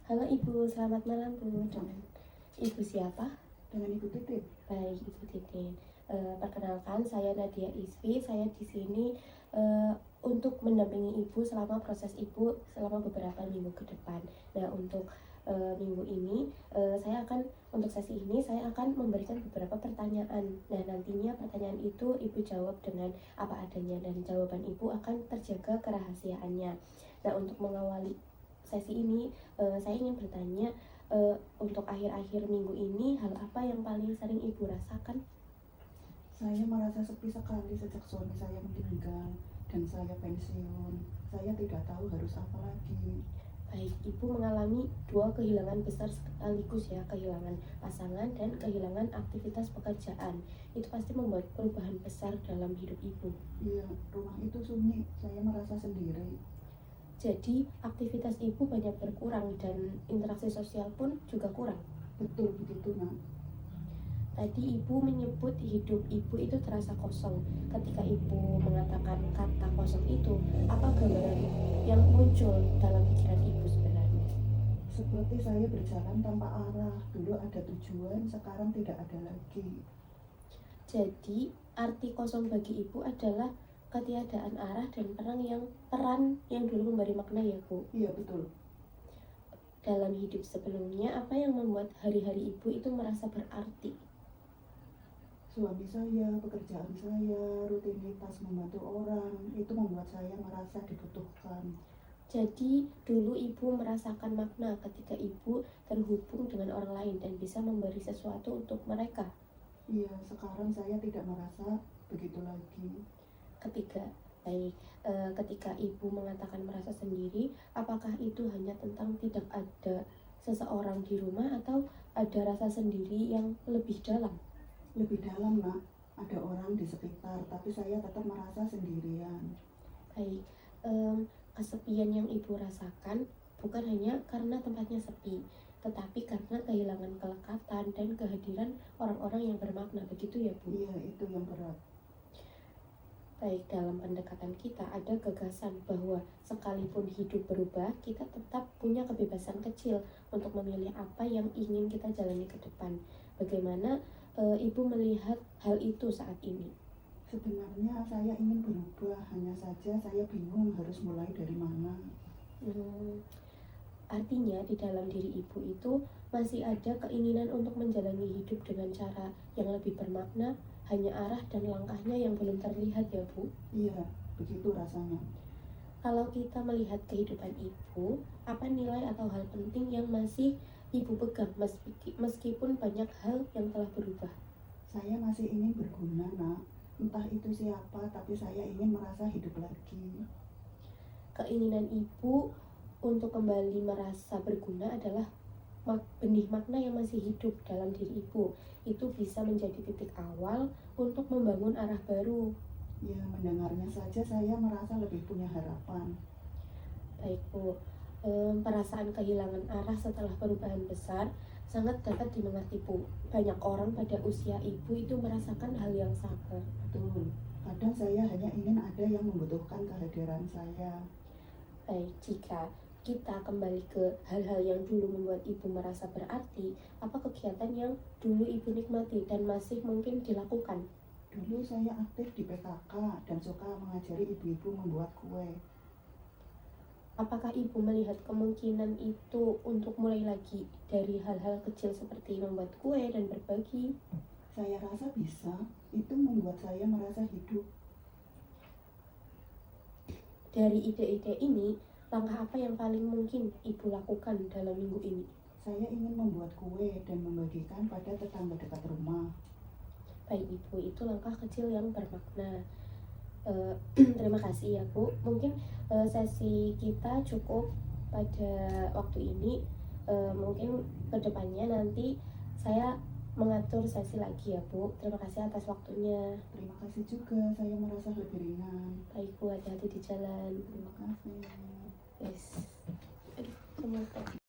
Halo Ibu, selamat malam Bu. Dengan Ibu siapa? Dengan Ibu Titin. Baik, Ibu Titin. Perkenalkan, saya Nadia Isfi. Saya di sini untuk mendampingi Ibu selama proses Ibu selama beberapa minggu ke depan. Nah, untuk minggu ini, untuk sesi ini saya akan memberikan beberapa pertanyaan. Nah, nantinya pertanyaan itu Ibu jawab dengan apa adanya dan jawaban Ibu akan terjaga kerahasiaannya. Nah, untuk mengawali sesi ini, saya ingin bertanya, untuk akhir-akhir minggu ini, hal apa yang paling sering Ibu rasakan? Saya merasa sepi sekali sejak suami saya meninggal dan saya pensiun. Saya tidak tahu harus apa lagi. Baik, Ibu mengalami dua kehilangan besar sekaligus ya, kehilangan pasangan dan kehilangan aktivitas pekerjaan. Itu pasti membuat perubahan besar dalam hidup Ibu. Iya, rumah itu sunyi. Saya merasa sendiri. Jadi, aktivitas Ibu banyak berkurang dan interaksi sosial pun juga kurang. Betul begitu, Nak. Tadi Ibu menyebut hidup Ibu itu terasa kosong. Ketika Ibu mengatakan kata kosong itu, apa gambaran yang muncul dalam pikiran Ibu sebenarnya? Seperti saya berjalan tanpa arah. Dulu ada tujuan, sekarang tidak ada lagi. Jadi, arti kosong bagi Ibu adalah ketiadaan arah dan peran yang dulu memberi makna ya Bu. Iya, betul. Dalam hidup sebelumnya, apa yang membuat hari-hari Ibu itu merasa berarti? Suami saya, pekerjaan saya, rutinitas membantu orang, itu membuat saya merasa dibutuhkan. Jadi, dulu Ibu merasakan makna ketika Ibu terhubung dengan orang lain dan bisa memberi sesuatu untuk mereka. Iya, sekarang saya tidak merasa begitu lagi. Ketika Ibu mengatakan merasa sendiri, apakah itu hanya tentang tidak ada seseorang di rumah atau ada rasa sendiri yang lebih dalam? Lebih dalam, Nak. Ada orang di sekitar, tapi saya tetap merasa sendirian. Baik, kesepian yang Ibu rasakan bukan hanya karena tempatnya sepi, tetapi karena kehilangan kelekatan dan kehadiran orang-orang yang bermakna, begitu ya Bu? Iya, itu yang berat. Baik, dalam pendekatan kita ada gagasan bahwa sekalipun hidup berubah, kita tetap punya kebebasan kecil untuk memilih apa yang ingin kita jalani ke depan. Bagaimana Ibu melihat hal itu saat ini? Sebenarnya saya ingin berubah, hanya saja saya bingung harus mulai dari mana. Artinya di dalam diri Ibu itu masih ada keinginan untuk menjalani hidup dengan cara yang lebih bermakna, hanya arah dan langkahnya yang belum terlihat ya Bu. Iya, begitu rasanya. Kalau kita melihat kehidupan Ibu, apa nilai atau hal penting yang masih Ibu pegang meskipun banyak hal yang telah berubah? Saya masih ingin berguna, Nak. Entah itu siapa, tapi saya ingin merasa hidup lagi. Keinginan Ibu untuk kembali merasa berguna adalah benih makna yang masih hidup dalam diri Ibu. Itu bisa menjadi titik awal untuk membangun arah baru. Ya, mendengarnya saja saya merasa lebih punya harapan. Baik Bu, perasaan kehilangan arah setelah perubahan besar sangat dapat dimengerti Bu. Banyak orang pada usia Ibu itu merasakan hal yang sama. Betul. Kadang saya hanya ingin ada yang membutuhkan kehadiran saya. Baik, jika kita kembali ke hal-hal yang dulu membuat Ibu merasa berarti, apa kegiatan yang dulu Ibu nikmati dan masih mungkin dilakukan? Dulu saya aktif di PKK dan suka mengajari ibu-ibu membuat kue. Apakah Ibu melihat kemungkinan itu untuk mulai lagi dari hal-hal kecil seperti membuat kue dan berbagi? Saya rasa bisa, itu membuat saya merasa hidup. Dari ide-ide ini, langkah apa yang paling mungkin Ibu lakukan dalam minggu ini? Saya ingin membuat kue dan membagikan pada tetangga dekat rumah. Baik Ibu, itu langkah kecil yang bermakna. Terima kasih ya Bu. Mungkin sesi kita cukup pada waktu ini. Mungkin kedepannya nanti saya mengatur sesi lagi ya Bu. Terima kasih atas waktunya. Terima kasih juga, saya merasa lebih ringan. Baik Bu, hati-hati di jalan. Terima kasih. Yes. Aduh,